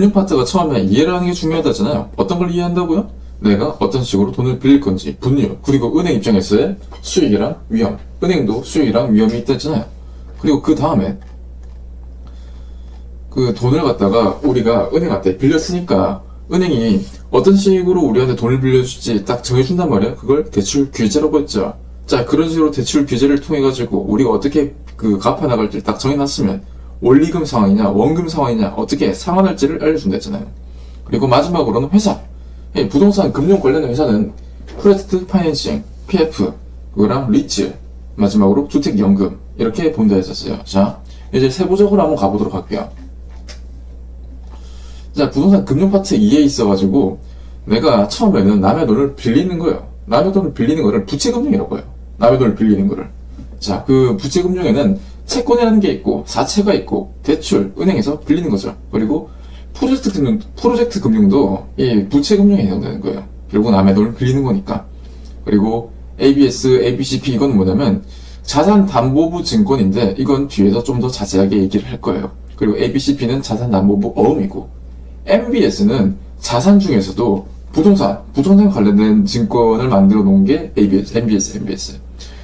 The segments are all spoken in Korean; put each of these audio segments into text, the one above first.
금융 파트가 처음에 이해를 하는 게 중요하다잖아요. 어떤 걸 이해한다고요? 내가 어떤 식으로 돈을 빌릴 건지, 분류, 그리고 은행 입장에서의 수익이랑 위험. 은행도 수익이랑 위험이 있다잖아요. 그리고 그 다음에 그 돈을 갖다가 우리가 은행한테 빌렸으니까 은행이 어떤 식으로 우리한테 돈을 빌려줄지 딱 정해준단 말이야. 그걸 대출 규제라고 했죠. 자, 그런 식으로 대출 규제를 통해 가지고 우리가 어떻게 그 갚아 나갈지 딱 정해놨으면 원리금 상환이냐 원금 상환이냐 어떻게 상환할지를 알려준다 했잖아요. 그리고 마지막으로는 회사. 부동산 금융 관련 회사는 프로젝트 파이낸싱, PF, 그거랑 리츠, 마지막으로 주택연금 이렇게 본다 했었어요. 자, 이제 세부적으로 한번 가보도록 할게요. 자, 부동산 금융 파트 2에 있어가지고 내가 처음에는 남의 돈을 빌리는 거예요. 남의 돈을 빌리는 거를 부채금융이라고 해요. 남의 돈을 빌리는 거를. 자, 그 부채금융에는 채권이라는 게 있고 사채가 있고 대출, 은행에서 빌리는 거죠. 그리고 프로젝트 금융도 이 부채금융에 해당되는 거예요. 결국 남의 돈을 빌리는 거니까. 그리고 ABS, ABCP 이건 뭐냐면 자산담보부 증권인데 이건 뒤에서 좀 더 자세하게 얘기를 할 거예요. 그리고 ABCP는 자산담보부 어음이고 MBS는 자산 중에서도 부동산 관련된 증권을 만들어 놓은 게 MBS.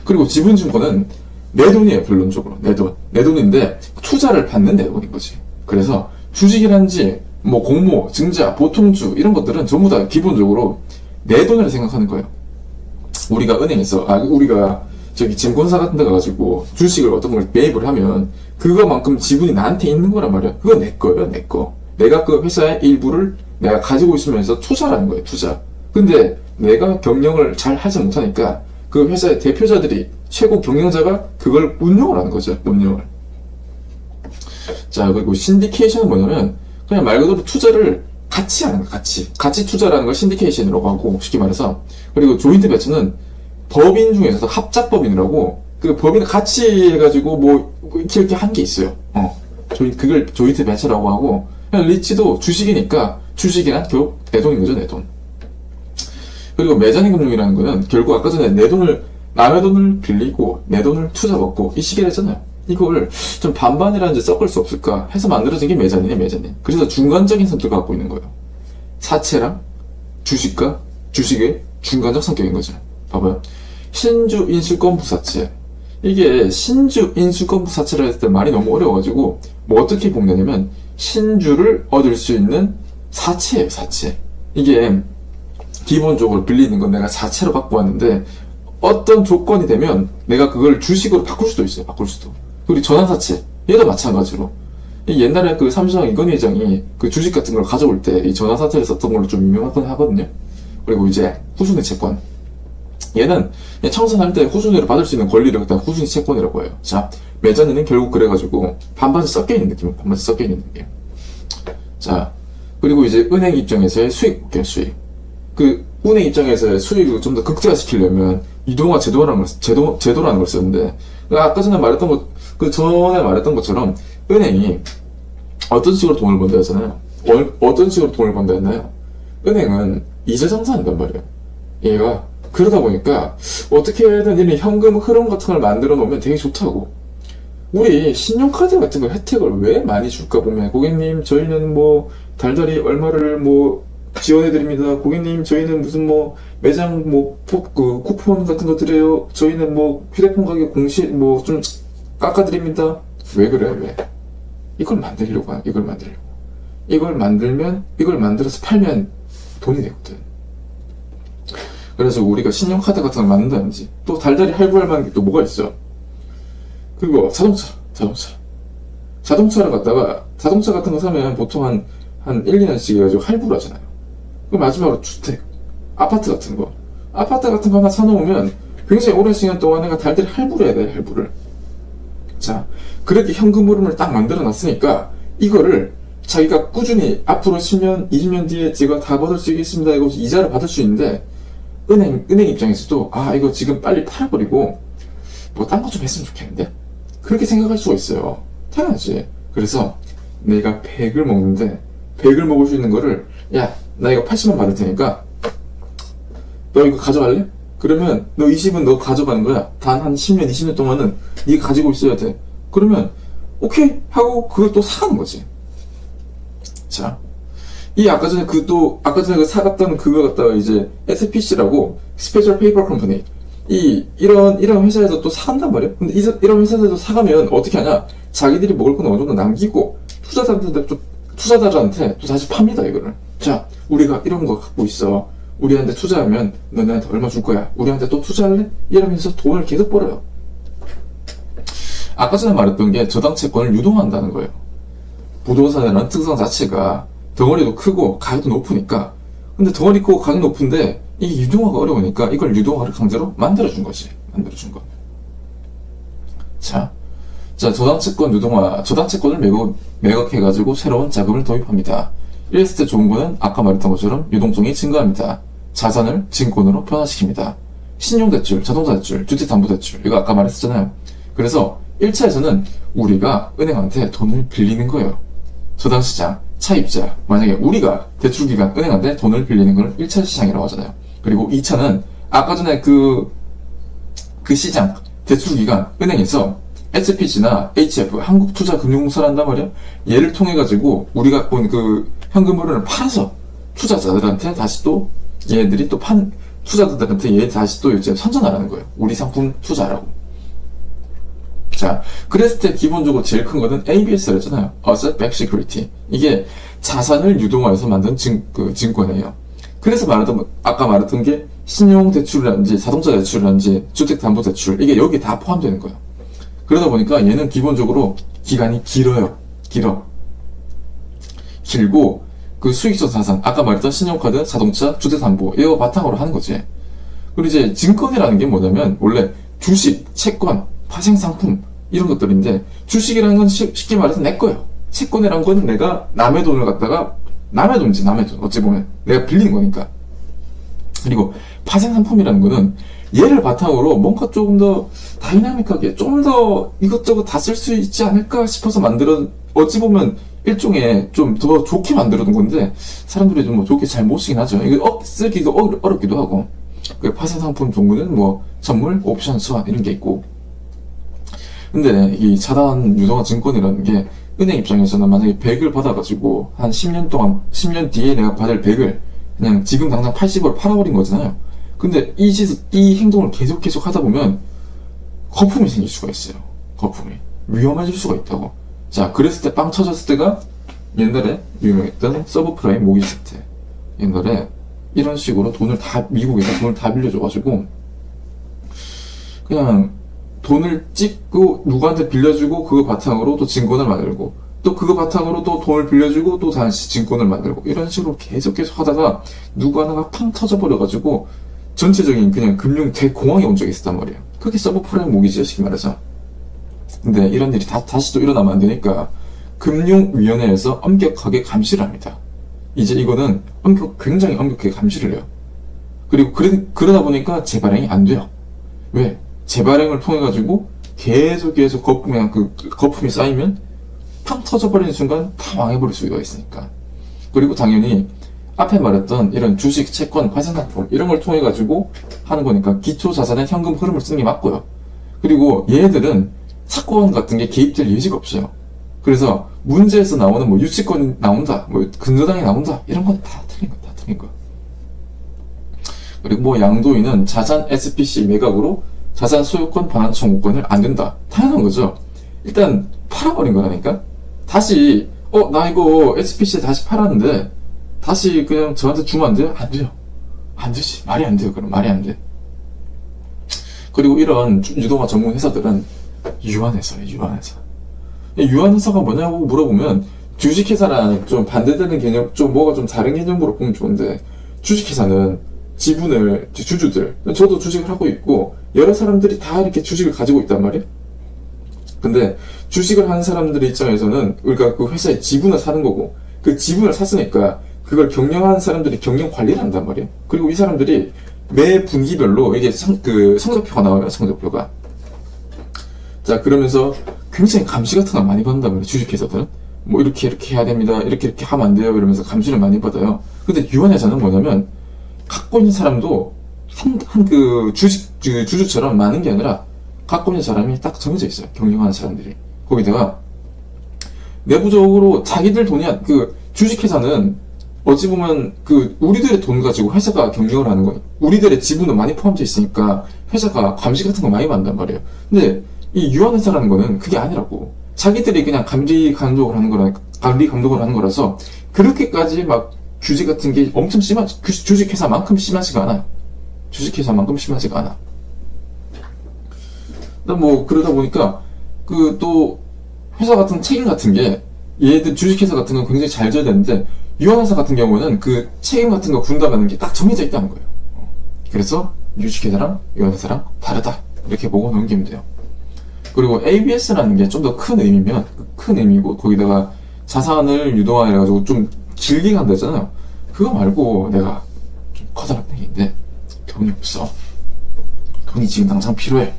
그리고 지분증권은 내 돈이에요, 결론적으로. 내 돈인데 투자를 받는 내 돈인 거지. 그래서 주식이란지 뭐 공모, 증자, 보통주 이런 것들은 전부 다 기본적으로 내 돈을 생각하는 거예요. 우리가 은행에서 우리가 저기 증권사 같은 데 가가지고 주식을 어떤 걸 매입을 하면 그거만큼 지분이 나한테 있는 거란 말이야. 그건 내 거예요, 내 거. 내가 그 회사의 일부를 내가 가지고 있으면서 투자라는 거예요, 투자. 근데 내가 경영을 잘 하지 못하니까 그 회사의 대표자들이, 최고 경영자가 그걸 운영을 하는 거죠, 운영을. 자, 그리고 신디케이션은 뭐냐면 그냥 말 그대로 투자를 같이 하는 거야, 같이 투자라는 걸 신디케이션이라고 하고, 쉽게 말해서. 그리고 조인트 배치는 법인 중에서도 합작법인이라고, 그 법인을 같이 해가지고 뭐 이렇게 한 게 있어요. 그걸 조인트 배치라고 하고, 그냥 리치도 주식이니까 주식이나 결국 내 돈인 거죠, 내 돈. 그리고 매장인 금융이라는 거는 결국 아까 전에 남의 돈을 빌리고 내 돈을 투자 받고 이 시기를 했잖아요. 이걸 좀 반반이라는지 섞을 수 없을까 해서 만들어진 게 매자닌이에요, 매자닌. 그래서 중간적인 성격을 갖고 있는 거예요. 사채랑 주식과 주식의 중간적 성격인 거죠. 봐봐요. 신주 인수권 부사채. 이게 신주 인수권 부사채를 했을 때 말이 너무 어려워가지고 뭐 어떻게 보냐면 신주를 얻을 수 있는 사채예요, 사채. 이게 기본적으로 빌리는 건 내가 사채로 갖고 왔는데 어떤 조건이 되면 내가 그걸 주식으로 바꿀 수도 있어요, 바꿀 수도. 그리고 전환사채, 얘도 마찬가지로. 옛날에 그 삼성 이건희 회장이 그 주식 같은 걸 가져올 때 이 전환사채를 썼던 걸로 좀 유명하긴 하거든요. 그리고 이제 후순위 채권. 얘는 청산할 때 후순위를 받을 수 있는 권리를 갖다 후순위 채권이라고 해요. 자, 매자니는 결국 그래가지고 반반씩 섞여있는 느낌, 반반씩 섞여있는 느낌. 자, 그리고 이제 은행 입장에서의 수익 볼게요, 수익. 그 은행 입장에서의 수익을 좀 더 극대화시키려면 이동화 제도라는 걸 쓰는데, 아까 전에 말했던 것처럼 은행이 어떤 식으로 돈을 번다 했잖아요. 어떤 식으로 돈을 번다 했나요? 은행은 이자 장사한단 말이에요. 얘가 그러다 보니까 어떻게든 얘는 현금 흐름 같은 걸 만들어 놓으면 되게 좋다고. 우리 신용카드 같은 거 혜택을 왜 많이 줄까 보면, 고객님 저희는 뭐 달달이 얼마를 뭐 지원해드립니다. 고객님 저희는 무슨 뭐 매장 뭐 그 쿠폰 같은 거 드려요. 저희는 뭐 휴대폰 가격 공시 뭐 좀 깎아드립니다. 왜 그래, 왜? 이걸 만들려고 하는, 이걸 만들면 이걸 만들어서 팔면 돈이 되거든. 그래서 우리가 신용카드 같은 걸 만든다든지, 또 달달이 할부할 만한 게 또 뭐가 있어? 그리고 자동차를 갖다가, 자동차 같은 거 사면 보통 한 1, 2년씩 해가지고 할부를 하잖아요. 그 마지막으로 주택, 아파트 같은 거 하나 사놓으면 굉장히 오랜 시간 동안 내가 달달이 할부를 해야 돼, 할부를. 자, 그렇게 현금 흐름을 딱 만들어 놨으니까 이거를 자기가 꾸준히 앞으로 10년, 20년 뒤에 제가 다 받을 수 있겠습니다, 이거 이자를 받을 수 있는데, 은행 입장에서도 이거 지금 빨리 팔아버리고 뭐 딴 거 좀 했으면 좋겠는데, 그렇게 생각할 수가 있어요. 당연하지. 그래서 내가 100을 먹는데 100을 먹을 수 있는 거를, 야, 나 이거 80만 받을 테니까 너 이거 가져갈래? 그러면 너 20은 너 가져가는 거야. 단 한 10년, 20년 동안은 네가 가지고 있어야 돼. 그러면 오케이 하고 그걸 또 사가는 거지. 자, 이 아까 전에 그 사갔던 그거 갖다가 이제 SPC라고 스페셜 페이퍼 컴퍼니 이런 회사에서 또 사간단 말이야. 근데 이런 회사에서 사가면 어떻게 하냐? 자기들이 먹을 건 어느 정도 남기고 투자자들한테 또 다시 팝니다, 이거를. 자, 우리가 이런 거 갖고 있어. 우리한테 투자하면 너네한테 얼마 줄 거야. 우리한테 또 투자할래? 이러면서 돈을 계속 벌어요. 아까 전에 말했던 게 저당 채권을 유동한다는 거예요. 부동산이라는 특성 자체가 덩어리도 크고 가격도 높으니까. 근데 덩어리 크고 가격 높은데 이게 유동화가 어려우니까 이걸 유동화를 강제로 만들어준 거지. 만들어준 거. 자, 저당채권 유동화, 저당채권을 매각해가지고 새로운 자금을 도입합니다. 이랬을 때 좋은 거는 아까 말했던 것처럼 유동성이 증가합니다. 자산을 증권으로 변화시킵니다. 신용대출, 자동차대출, 주택담보대출, 이거 아까 말했었잖아요. 그래서 1차에서는 우리가 은행한테 돈을 빌리는 거예요. 저당시장, 차입자, 만약에 우리가 대출기관, 은행한테 돈을 빌리는 걸 1차 시장이라고 하잖아요. 그리고 2차는 아까 전에 그 시장, 대출기관, 은행에서 SPC나 HF, 한국투자금융공사를 한단 말이야. 얘를 통해가지고 우리가 본 그 현금흐름을 팔아서 투자자들한테 다시 또 얘들이 또 투자자들한테 얘 다시 또 이제 선전하라는 거예요. 우리 상품 투자라고. 자, 그랬을 때 기본적으로 제일 큰 거는 ABS를 했잖아요. Asset Backed Security. 이게 자산을 유동화해서 만든 증권이에요. 그래서 아까 말했던 게 신용대출이라든지 자동차대출이라든지 주택담보대출, 이게 여기 다 포함되는 거예요. 그러다 보니까 얘는 기본적으로 기간이 길어요. 길고, 그 수익성 자산, 아까 말했던 신용카드, 자동차, 주택담보, 이거 바탕으로 하는 거지. 그리고 이제 증권이라는 게 뭐냐면, 원래 주식, 채권, 파생상품, 이런 것들인데, 주식이라는 건 쉽게 말해서 내 거예요. 채권이라는 건 내가 남의 돈을 갖다가, 남의 돈, 어찌 보면. 내가 빌린 거니까. 그리고 파생상품이라는 거는 얘를 바탕으로 뭔가 조금 더 다이나믹하게, 좀 더 이것저것 다 쓸 수 있지 않을까 싶어서 어찌 보면 일종의 좀 더 좋게 만들어둔 건데, 사람들이 좀 뭐 좋게 잘 못 쓰긴 하죠. 이거 쓰기도 어렵기도 하고. 그 파생상품 종류는 뭐, 선물, 옵션, 수완, 이런 게 있고. 근데 이 자산 유동화 증권이라는 게 은행 입장에서는 만약에 100을 받아가지고 한 10년 뒤에 내가 받을 100을 그냥 지금 당장 80으로 팔아버린 거잖아요. 근데 이 행동을 계속 하다 보면 거품이 생길 수가 있어요. 거품이. 위험해질 수가 있다고. 자, 그랬을 때 빵 터졌을 때가 옛날에 유명했던 서브프라임 모기지 사태. 옛날에 이런 식으로 미국에서 돈을 다 빌려줘가지고 그냥 돈을 찍고 누구한테 빌려주고 그거 바탕으로 또 증권을 만들고 또 그거 바탕으로 또 돈을 빌려주고 또 다시 증권을 만들고 이런 식으로 계속 하다가 누구 하나가 팡 터져버려가지고 전체적인 그냥 금융 대공황이 온 적이 있었단 말이에요. 그게 서브프라임 모기지요, 쉽게 말해서. 근데 이런 일이 다시 또 일어나면 안 되니까 금융위원회에서 엄격하게 감시를 합니다. 이제 이거는 굉장히 엄격하게 감시를 해요. 그리고 그러다 보니까 재발행이 안 돼요. 왜? 재발행을 통해가지고 계속 거품이 쌓이면 팡 터져버리는 순간 다 망해버릴 수가 있으니까. 그리고 당연히 앞에 말했던 이런 주식, 채권, 파생상품 이런 걸 통해가지고 하는 거니까 기초자산의 현금 흐름을 쓰는 게 맞고요. 그리고 얘네들은 사건 같은 게 개입될 예지가 없어요. 그래서 문제에서 나오는 뭐 유치권이 나온다, 뭐 근저당이 나온다 이런 건 다 틀린 거. 그리고 뭐 양도인은 자산 SPC 매각으로 자산 소유권 반환 청구권을 안 된다. 당연한 거죠. 일단 팔아버린 거라니까. 다시 나 이거 SPC에 다시 팔았는데 다시 그냥 저한테 주면 안 돼요? 안 돼요. 안 되지. 말이 안 돼요. 그럼 말이 안 돼. 그리고 이런 유동화 전문 회사들은 유한회사예요. 유한회사가 뭐냐고 물어보면 주식회사랑 좀 반대되는 개념, 좀 뭐가 좀 다른 개념으로 보면 좋은데, 주식회사는 지분을, 주주들, 저도 주식을 하고 있고 여러 사람들이 다 이렇게 주식을 가지고 있단 말이에요. 근데 주식을 하는 사람들의 입장에서는 우리가 그 회사의 지분을 사는 거고, 그 지분을 샀으니까 그걸 경영하는 사람들이 경영 관리를 한단 말이에요. 그리고 이 사람들이 매 분기별로 이게 성적표가 나와요. 성적표가. 자, 그러면서 굉장히 감시 같은 거 많이 받는단 말이에요. 주식회사들은 뭐 이렇게 해야 됩니다, 이렇게 하면 안 돼요, 이러면서 감시를 많이 받아요. 근데 유한회사는 뭐냐면 갖고 있는 사람도 그 주주처럼 많은 게 아니라 갖고 있는 사람이 딱 정해져 있어요. 경영하는 사람들이. 거기다가 내부적으로 자기들 돈이, 그 주식회사는 어찌 보면 우리들의 돈 가지고 회사가 경영을 하는 거예요. 우리들의 지분은 많이 포함되어 있으니까 회사가 감시 같은 거 많이 받는단 말이에요. 근데 이 유한회사라는 거는 그게 아니라고. 자기들이 그냥 관리 감독을 하는 거라서 그렇게까지 막 규제 같은 게 엄청 주식회사만큼 심하지가 않아요. 주식회사만큼 심하지가 않아. 뭐 그러다 보니까 또 회사 같은 책임 같은 게 얘들 주식회사 같은 건 굉장히 잘 져야 되는데 유한회사 같은 경우는 그 책임 같은 거 분담하는 게 딱 정해져 있다는 거예요. 그래서 주식회사랑 유한회사랑 다르다 이렇게 보고 넘기면 돼요. 그리고 ABS라는 게 좀 더 큰 의미면 큰 의미고 거기다가 자산을 유동화 해가지고 좀 길게 간다 했잖아요. 그거 말고 내가 좀 커다란 얘기인데 돈이 없어. 돈이 지금 당장 필요해.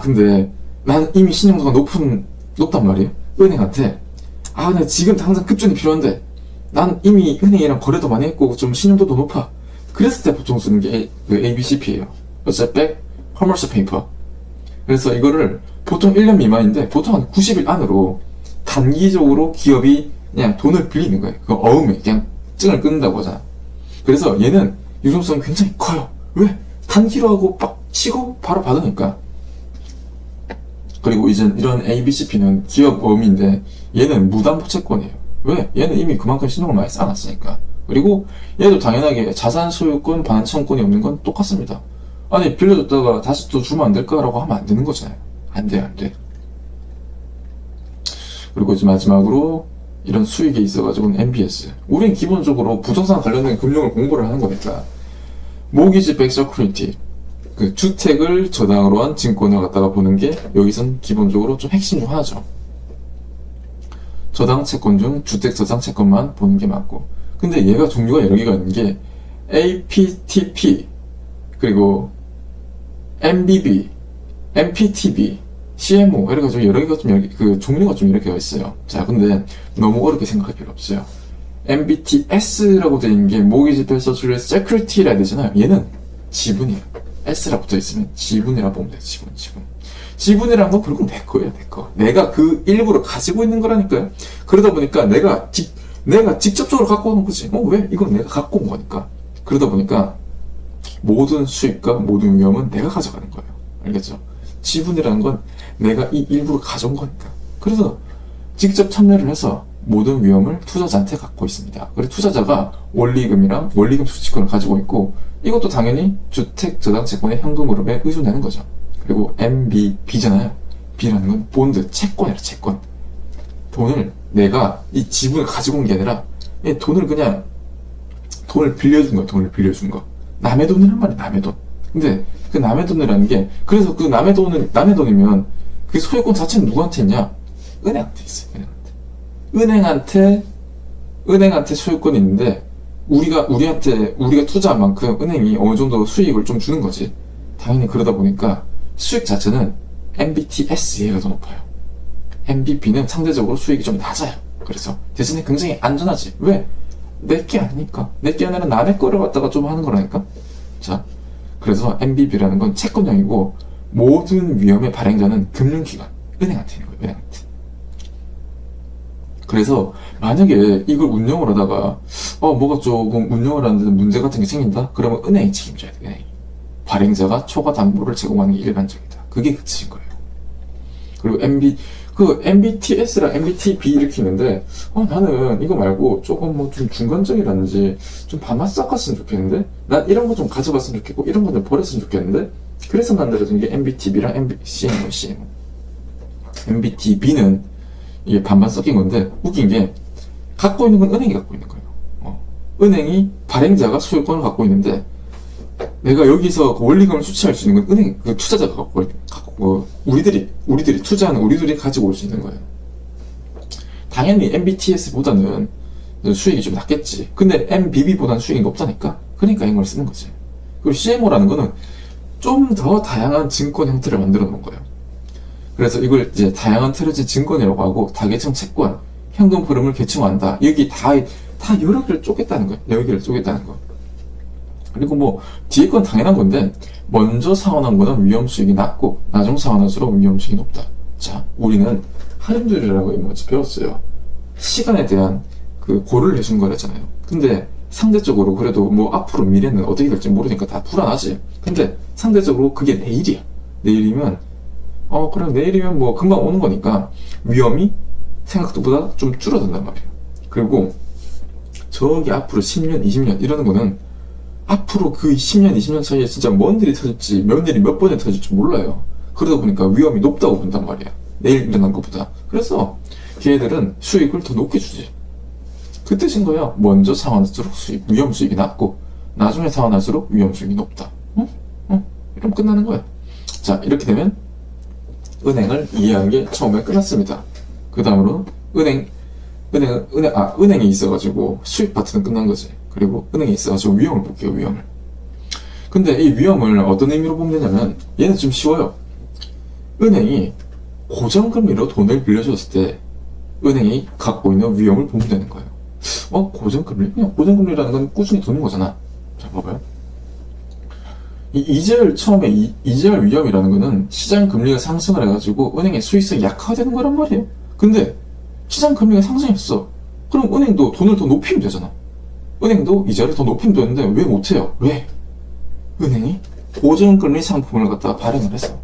근데 난 이미 신용도가 높단 말이에요. 은행한테 나 지금 당장 급전이 필요한데 난 이미 은행이랑 거래도 많이 했고 좀 신용도도 높아. 그랬을 때 보통 쓰는 게 ABCP예요. Asset-Backed Commercial Paper. 그래서 이거를 보통 1년 미만인데 보통 한 90일 안으로 단기적으로 기업이 그냥 돈을 빌리는 거예요. 그 어음에 그냥 증을 끊는다고 하잖아. 그래서 얘는 유동성이 굉장히 커요. 왜? 단기로 하고 빡 치고 바로 받으니까. 그리고 이제 이런 ABCP는 기업 어음인데 얘는 무담보 채권이에요. 왜? 얘는 이미 그만큼 신용을 많이 쌓아놨으니까. 그리고 얘도 당연하게 자산 소유권, 반환청권이 없는 건 똑같습니다. 아니 빌려줬다가 다시 또 주면 안 될까라고 하면 안 되는 거잖아요. 안 돼. 그리고 이제 마지막으로 이런 수익이 있어가지고는 MBS. 우린 기본적으로 부동산 관련된 금융을 공부를 하는 거니까 모기지 백 서큐리티, 그 주택을 저당으로 한 증권을 갖다가 보는 게 여기선 기본적으로 좀 핵심 중 하나죠. 저당 채권 중 주택 저당 채권만 보는 게 맞고, 근데 얘가 종류가 여러 개가 있는 게 APTP 그리고 MBB, MPTB, CMO 이래가지고 여러 개가 종류가 좀 이렇게 있어요. 자, 근데 너무 어렵게 생각할 필요 없어요. MBTS라고 되어 있는 게 Mortgage Backed Security라 해야 되잖아요. 얘는 지분이에요. S라 붙어 있으면 지분이라 보면 돼요. 지분. 지분이라는 건 결국 내 거예요, 내 거. 내가 그 일부를 가지고 있는 거라니까요. 그러다 보니까 내가 직접적으로 갖고 오는 거지. 왜? 이건 내가 갖고 온 거니까. 그러다 보니까 모든 수익과 모든 위험은 내가 가져가는 거예요. 알겠죠? 지분이라는 건 내가 이 일부를 가져온 거니까. 그래서 직접 참여를 해서 모든 위험을 투자자한테 갖고 있습니다. 그리고 투자자가 원리금이랑 원리금 수취권을 가지고 있고, 이것도 당연히 주택 저당 채권의 현금 흐름에 의존되는 거죠. 그리고 MBB잖아요. B라는 건 본드, 채권이라 채권. 돈을 내가 이 지분을 가지고 온 게 아니라 돈을 빌려준 거야. 돈을 빌려준 거. 남의 돈이란 말이야, 남의 돈. 근데 그 남의 돈이라는 게, 그래서 그 남의 돈이면 그 소유권 자체는 누구한테 있냐? 은행한테 있어요. 은행한테 소유권이 있는데 우리가 투자한 만큼 은행이 어느 정도 수익을 좀 주는 거지. 당연히 그러다 보니까 수익 자체는 MBTS가 더 높아요. MBP는 상대적으로 수익이 좀 낮아요. 그래서 대신에 굉장히 안전하지. 왜? 내게 아니니까. 내게 아니라 남의 거를 갖다가 좀 하는 거라니까. 자, 그래서 MBB라는 건 채권형이고, 모든 위험의 발행자는 금융기관, 은행한테 있는 거예요. 은행한테. 그래서 만약에 이걸 운영을 하다가 뭐가 조금 운영을 하는데 문제 같은 게 생긴다? 그러면 은행이 책임져야 돼. 은행이. 발행자가 초과 담보를 제공하는 게 일반적이다. 그게 그치인 거예요. 그리고 MBTS랑 MBTB 이렇게 있는데 나는 이거 말고 조금 좀 중간적이라든지 좀 반만 섞었으면 좋겠는데, 난 이런 거 좀 가져갔으면 좋겠고 이런 거 좀 버렸으면 좋겠는데, 그래서 만들어진 게 MBTB랑 CMO. MBTB는 이게 반반 섞인 건데, 웃긴 게 갖고 있는 건 은행이 갖고 있는 거예요. 은행이 발행자가 소유권을 갖고 있는데, 내가 여기서 원리금을 수취할 수 있는 건 은행, 투자자가 갖고 우리들이 투자하는 우리들이 가지고 올 수 있는 거예요. 당연히 MBTS보다는 수익이 좀 낮겠지. 근데 MBB보다는 수익이 높다니까. 그러니까 이걸 쓰는 거지. 그리고 CMO라는 거는 좀 더 다양한 증권 형태를 만들어 놓은 거예요. 그래서 이걸 이제 다양한 틀어진 증권이라고 하고, 다계층 채권, 현금 흐름을 계층화한다. 여기 다 여러 개를 쪼갰다는 거예요. 여러 개를 쪼갰다는 거. 그리고 뒤에 건 당연한 건데, 먼저 상환한 거는 위험 수익이 낮고, 나중 상환할수록 위험 수익이 높다. 자, 우리는 할인율이라고 먼저 배웠어요. 시간에 대한 고를 해준 거랬잖아요. 근데 상대적으로 그래도 뭐 앞으로 미래는 어떻게 될지 모르니까 다 불안하지. 근데 상대적으로 그게 내일이야. 내일이면 그럼 내일이면 뭐 금방 오는 거니까 위험이 생각보다 좀 줄어든단 말이야. 그리고 저기 앞으로 10년, 20년 이러는 거는 앞으로 그 10년, 20년 사이에 진짜 뭔 일이 터질지, 몇 일이 몇 번에 터질지 몰라요. 그러다 보니까 위험이 높다고 본단 말이야. 내일 일어난 것보다. 그래서 걔네들은 수익을 더 높게 주지. 그 뜻인 거야. 먼저 상환할수록 위험 수익이 낮고, 나중에 상환할수록 위험 수익이 높다. 이러면 끝나는 거야. 자, 이렇게 되면 은행을 이해하는 게 처음에 끝났습니다. 그 다음으로 은행이 있어가지고 수익 파트는 끝난 거지. 그리고 은행이 있어가지고 위험을 볼게요, 위험을. 근데 이 위험을 어떤 의미로 보면 되냐면, 얘는 좀 쉬워요. 은행이 고정금리로 돈을 빌려줬을 때, 은행이 갖고 있는 위험을 보면 되는 거예요. 고정금리? 그냥 고정금리라는 건 꾸준히 도는 거잖아. 자, 봐봐요. 처음에 이재열 위험이라는 거는 시장 금리가 상승을 해가지고 은행의 수익성이 약화되는 거란 말이에요. 근데 시장 금리가 상승했어. 그럼 은행도 돈을 더 높이면 되잖아. 은행도 이자를 더 높이면 되는데 왜 못해요? 왜? 은행이 고정금리 상품을 갖다가 발행을 했어.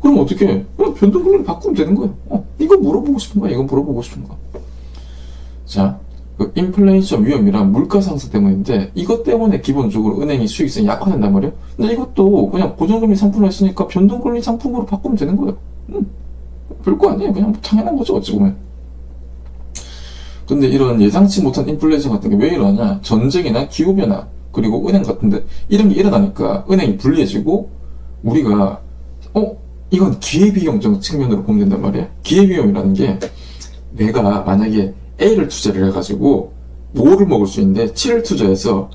그럼 어떻게 해? 그냥 변동금리를 바꾸면 되는 거예요. 이거 물어보고 싶은 거야. 이거 물어보고 싶은 거야. 자, 그 인플레이션 위험이란 물가 상승 때문인데 이것 때문에 기본적으로 은행이 수익성이 약화된단 말이에요. 근데 이것도 그냥 고정금리 상품을 했으니까 변동금리 상품으로 바꾸면 되는 거예요. 별거 아니에요. 그냥 당연한 거죠, 어찌 보면. 근데 이런 예상치 못한 인플레이션 같은 게 왜 일어나냐? 전쟁이나 기후변화, 그리고 은행 같은데 이런 게 일어나니까 은행이 불리해지고 우리가 이건 기회비용적 측면으로 보면 된단 말이에요. 기회비용이라는 게 내가 만약에 A를 투자를 해가지고 5를 먹을 수 있는데 7을 투자해서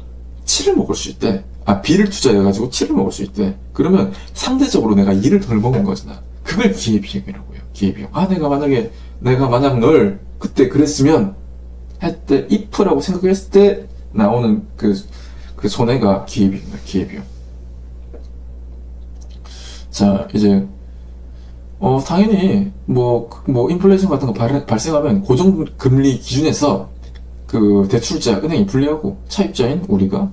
7을 먹을 수 있대. B를 투자해가지고 7을 먹을 수 있대. 그러면 상대적으로 내가 2를 덜 먹은 거잖아. 그걸 기회비용이라고 해요. 기회비용. 내가 만약 널 그때 그랬으면 할때 if라고 생각했을 때 나오는 그 손해가 기회비용이야. 기회비용. 자, 이제 당연히 인플레이션 같은 거 발생하면 고정금리 기준에서 그 대출자 은행이 불리하고 차입자인 우리가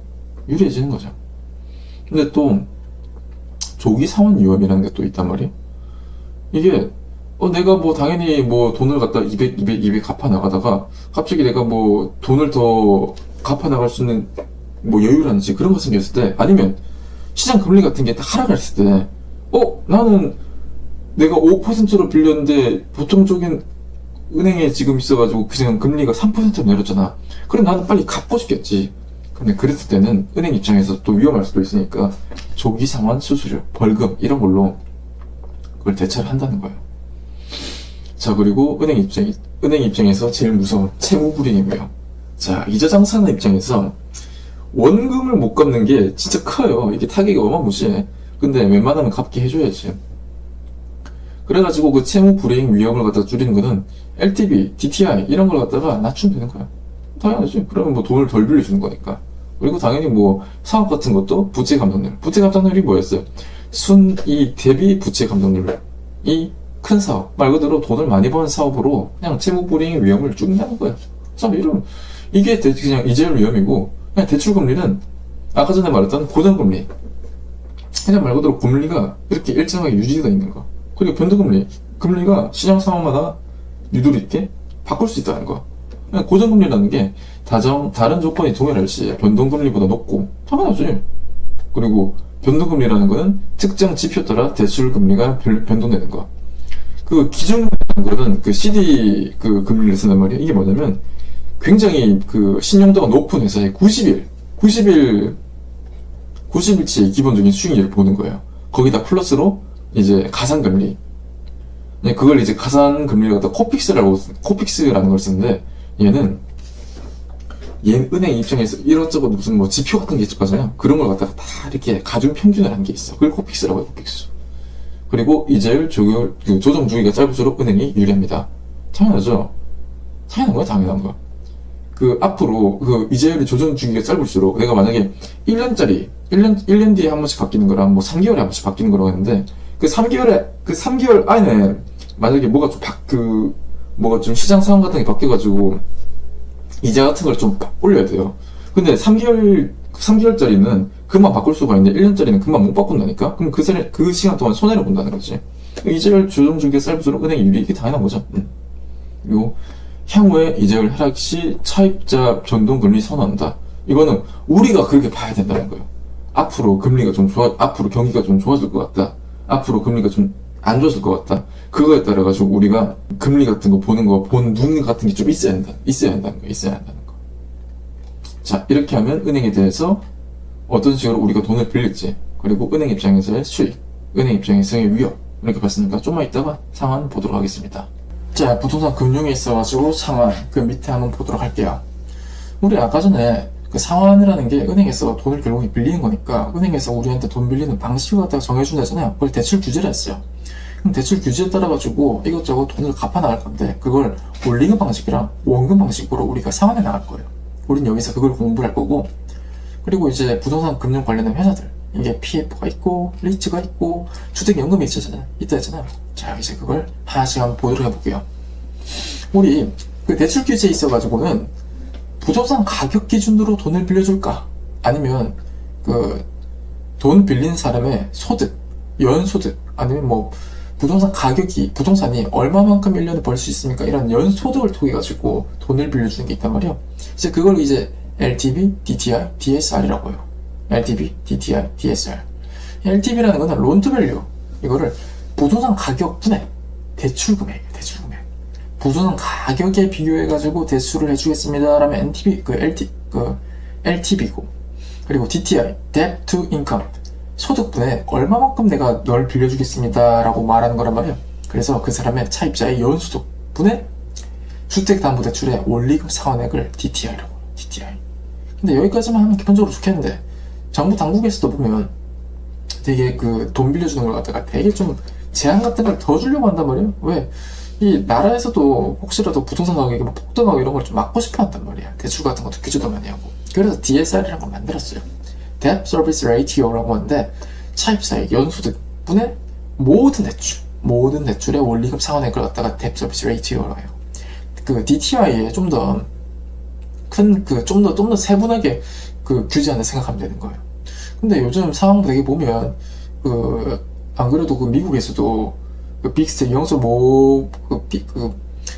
유리해지는 거죠. 근데 또 조기 상환 위험이라는 게 또 있단 말이에요. 이게 내가 당연히 돈을 갖다 200 갚아 나가다가 갑자기 내가 돈을 더 갚아 나갈 수 있는 여유라든지 그런 거 생겼을 때, 아니면 시장 금리 같은 게 딱 하락했을 때 나는 내가 5%로 빌렸는데 보통적인 은행에 지금 있어가지고 그냥 금리가 3%로 내렸잖아. 그럼 나는 빨리 갚고 싶겠지. 근데 그랬을 때는 은행 입장에서 또 위험할 수도 있으니까 조기 상환 수수료, 벌금 이런 걸로 그걸 대처를 한다는 거예요. 자, 그리고 은행 입장에서 제일 무서운 채무 불이행 위험. 자, 이자 장사하는 입장에서 원금을 못 갚는 게 진짜 커요. 이게 타격이 어마무시해. 근데 웬만하면 갚게 해줘야지. 그래가지고 그 채무 불이행 위험을 갖다 줄이는 거는 LTV, DTI 이런 걸 갖다가 낮추면 되는 거야. 당연하지. 그러면 돈을 덜 빌려주는 거니까. 그리고 당연히 사업 같은 것도 부채 감당률. 부채 감당률이 뭐였어요? 순이 대비 부채 감당률이 큰 사업. 말 그대로 돈을 많이 버는 사업으로 그냥 채무 불이행 위험을 줄인다는 거야. 참 이게 그냥 이재율 위험이고, 그냥 대출 금리는 아까 전에 말했던 고정금리. 그냥 말 그대로 금리가 이렇게 일정하게 유지되어 있는 거. 그리고 금리가 시장 상황마다 유도리 있게 바꿀 수 있다는 거. 그냥 고정금리라는 게 다른 조건이 동일할 시 변동금리보다 높고 당연하지. 그리고 변동금리라는 거는 특정 지표 따라 대출금리가 변동되는 거. 그 기준금리라는 거는 그 CD 금리를 쓰는 말이야. 이게 뭐냐면 굉장히 신용도가 높은 회사의 90일치의 기본적인 수익률을 보는 거예요. 거기다 플러스로 이제 가산금리. 그걸 이제 가산금리를 갖다 코픽스라는 걸 쓰는데, 얘는 은행 입장에서 이것저것 무슨 지표 같은 게 있을 거잖아요. 그런 걸 갖다가 다 이렇게 가중 평균을 한 게 있어. 그걸 코픽스라고 해요, 코픽스. 그리고 이자율 조정 주기가 짧을수록 은행이 유리합니다. 당연하죠. 당연한 거야. 앞으로 이자율의 조정 주기가 짧을수록 내가 만약에 1년 뒤에 한 번씩 바뀌는 거랑 3개월에 한 번씩 바뀌는 거라고 했는데, 그 3개월 안에 만약에 뭐가 좀 시장 상황 같은 게 바뀌어가지고 이자 같은 걸 좀 올려야 돼요. 근데 3개월짜리는 금방 바꿀 수가 있는데 1년짜리는 금방 못 바꾼다니까? 그럼 그 시간 동안 손해를 본다는 거지. 이자율 조정 중개 쌀부수록 은행 유리, 이게 당연한 거죠. 그리고 향후에 이자율 하락 시 차입자 변동 금리 선언한다. 이거는 우리가 그렇게 봐야 된다는 거예요. 앞으로 앞으로 경기가 좀 좋아질 것 같다. 앞으로 금리가 좀 안 좋아질 것 같다. 그거에 따라 가지고 우리가 금리 같은 거 보는 거, 본 눈 같은 게 좀 있어야 한다는 거. 자, 이렇게 하면 은행에 대해서 어떤 식으로 우리가 돈을 빌릴지, 그리고 은행 입장에서의 수익, 은행 입장에서의 위협, 이렇게 봤으니까 좀만 이따가 상황 보도록 하겠습니다. 자, 부동산 금융에 있어가지고 상환, 그 밑에 한번 보도록 할게요. 우리 아까 전에 그 상환이라는 게 은행에서 돈을 결국에 빌리는 거니까 은행에서 우리한테 돈 빌리는 방식을 갖다가 정해준다잖아요. 그걸 대출 규제를 했어요. 그럼 대출 규제에 따라가지고 이것저것 돈을 갚아 나갈 건데 그걸 올리는 방식이랑 원금 방식으로 우리가 상환해 나갈 거예요. 우린 여기서 그걸 공부할 거고, 그리고 이제 부동산 금융 관련된 회사들, 이게 PF가 있고 리츠가 있고 주택연금이 있다 했잖아요. 자, 이제 그걸 하나씩 한번 보도록 해볼게요. 우리 그 대출 규제에 있어가지고는 부동산 가격 기준으로 돈을 빌려줄까? 아니면 그 돈 빌리는 사람의 소득, 연소득, 아니면 뭐 부동산이 얼마만큼 1년에 벌 수 있습니까? 이런 연소득을 통해 가지고 돈을 빌려주는 게 있단 말이에요. 이제 그걸 이제 LTV, DTI, DSR이라고 해요. LTV, DTI, DSR. LTV라는 거는 론 투 밸류. 이거를 부동산 가격 분의 대출 금액이에요. 대출 금액. 부동산 가격에 비교해 가지고 대출을 해주겠습니다. 라면 LTV고. 그리고 DTI, Debt to Income. 소득분에 얼마만큼 내가 널 빌려주겠습니다 라고 말하는 거란 말이에요. 그래서 그 사람의 차입자의 연소득분의 주택담보대출의 원리금 상환액을 DTI라고 해요. DTI. 근데 여기까지만 하면 기본적으로 좋겠는데, 정부 당국에서도 보면 되게 그 돈 빌려주는 걸 갖다가 되게 좀 제한 같은 걸 더 주려고 한단 말이에요. 왜? 이 나라에서도 혹시라도 부동산 가격이 뭐 폭등하고 이런 걸 좀 막고 싶어 한단 말이야. 대출 같은 것도 규제도 많이 하고. 그래서 DSR이라는 걸 만들었어요. Debt Service Ratio라고 하는데, 차입자의 연소득분의 모든 대출의 원리금 상환액을 갖다가 Debt Service Ratio라고 해요. 그 DTI에 좀 더 좀 더 세분하게 그 규제안을 생각하면 되는 거예요. 근데 요즘 상황 되게 보면 안 그래도 그 미국에서도 그 빅스텝 0.5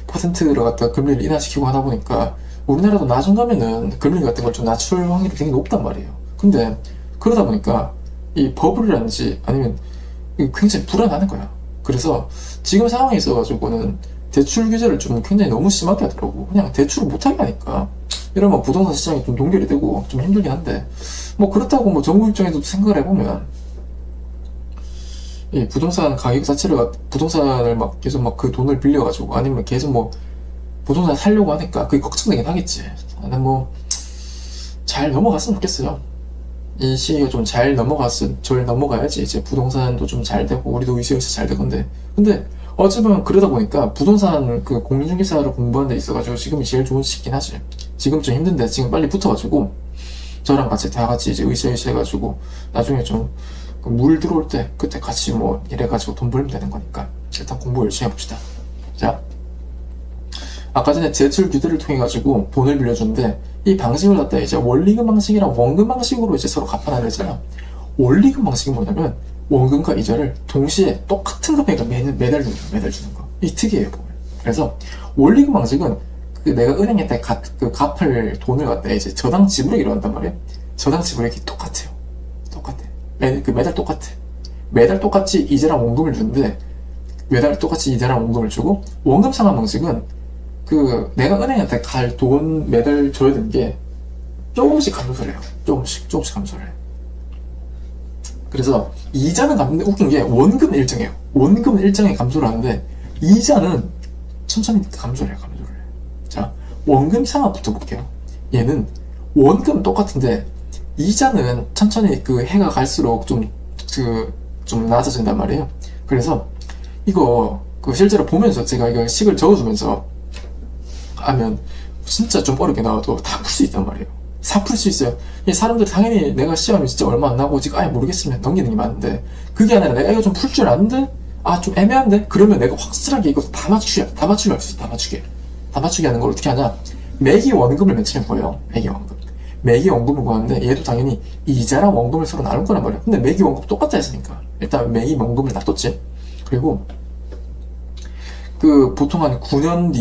퍼센트를 갖다 금리를 인하시키고 하다 보니까 우리나라도 나중 가면은 금리 같은 걸 좀 낮출 확률이 굉장히 높단 말이에요. 근데 그러다 보니까 이 버블이라든지 아니면 굉장히 불안하는 거야. 그래서 지금 상황에 있어가지고는 대출 규제를 좀 굉장히 너무 심하게 하더라고. 그냥 대출을 못하게 하니까 이러면 부동산 시장이 좀 동결이 되고 좀 힘들긴 한데, 뭐 그렇다고 뭐 정부 입장에서도 생각을 해보면 이 부동산 가격 자체를 부동산을 막 계속 막 그 돈을 빌려가지고 아니면 계속 뭐 부동산 살려고 하니까 그게 걱정되긴 하겠지. 근데 뭐 잘 넘어갔으면 좋겠어요. 이 시기가 좀 잘 넘어가야지 이제 부동산도 좀 잘 되고 우리도 의식에서 잘 되건데, 근데 어쩌면 그러다 보니까 부동산 그 공인중개사를 공부하는 데 있어가지고 지금이 제일 좋은 시기긴 하지. 지금 좀 힘든데 지금 빨리 붙어가지고 저랑 같이 다 같이 이제 으쌰으쌰 해가지고 나중에 좀 물 들어올 때 그때 같이 뭐 이래가지고 돈 벌면 되는 거니까 일단 공부 열심히 해봅시다. 자, 아까 전에 대출 규제를 통해 가지고 돈을 빌려주는데 이 방식을 갖다 이제 원리금 방식이랑 원금 방식으로 이제 서로 갚아나가야 되잖아요. 원리금 방식이 뭐냐면 원금과 이자를 동시에 똑같은 금액을 매달 주는 거. 이 특이해요, 보면. 그래서 원리금 방식은 그 내가 은행에 갚을 돈을 갖다 이제 저당 지불액이라고 한단 말이에요. 저당 지불액이 똑같아요. 매달 똑같아. 매달 똑같이 이자랑 원금을 주는데 매달 똑같이 이자랑 원금을 주고, 원금 상환 방식은 그 내가 은행한테 갈 돈 매달 줘야 되는 게 조금씩 감소를 해요. 조금씩 감소를 해요. 그래서 이자는 웃긴 게 원금은 일정해요. 원금은 일정하게 감소를 하는데 이자는 천천히 감소를 해요. 자, 원금 상환부터 볼게요. 얘는 원금 똑같은데 이자는 천천히 그 해가 갈수록 좀 낮아진단 말이에요. 그래서 이거 실제로 보면서 제가 이거 식을 적어주면서 하면 진짜 좀 어렵게 나와도 다 풀 수 있단 말이에요. 다 풀 수 있어요. 이 사람들이 당연히 내가 시험이 진짜 얼마 안 나고 지금 아예 모르겠으면 넘기는 게 많은데, 그게 아니라 내가 이거 좀 풀 줄 아는데 좀 애매한데 그러면 내가 확실하게 이거 다 맞추게 할 수 있어. 다 맞추게 하는 걸 어떻게 하냐, 매기 원금을 맺히는 거예요. 매기 원금. 매기 원금을 구하는데 얘도 당연히 이자랑 원금을 서로 나눌 거란 말이야. 근데 매기 원금 똑같다 했으니까 일단 매기 원금을 놔뒀지. 그리고 그 보통 한 9년